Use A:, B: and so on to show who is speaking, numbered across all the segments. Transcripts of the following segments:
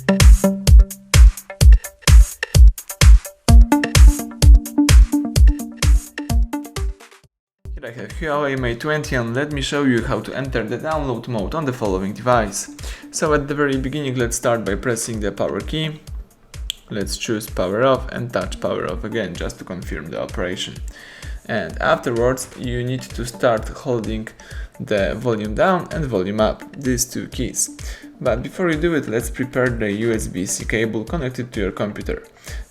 A: Here I have Huawei Mate 20 and let me show you how to enter the download mode on the following device. So at the very beginning, let's start by pressing the power key. Let's choose power off and touch power off again just to confirm the operation. And afterwards you need to start holding the volume down and volume up, these two keys. But before you do it, let's prepare the USB-C cable connected to your computer.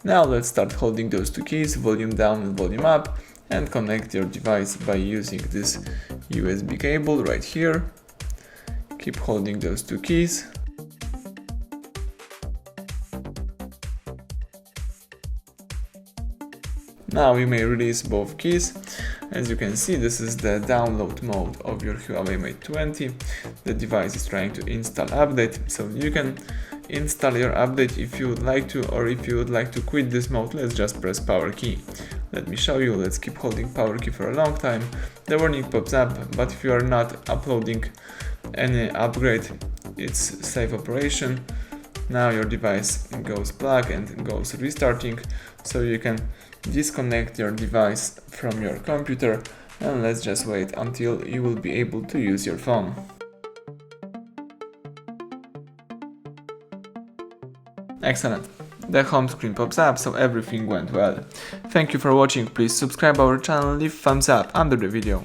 A: Now let's start holding those two keys, volume down and volume up, and connect your device by using this USB cable right here. Keep holding those two keys. Now you may release both keys. As you can see, this is the download mode of your Huawei Mate 20. The device is trying to install update, so you can install your update if you would like to, or if you would like to quit this mode, let's just press power key. Let me show you. Let's keep holding power key for a long time. The warning pops up, but if you are not uploading any upgrade, it's safe operation. Now your device goes black and goes restarting, so you can disconnect your device from your computer, and let's just wait until you will be able to use your phone. Excellent. The home screen pops up, so everything went well. Thank you for watching. Please subscribe our channel, leave thumbs up under the video.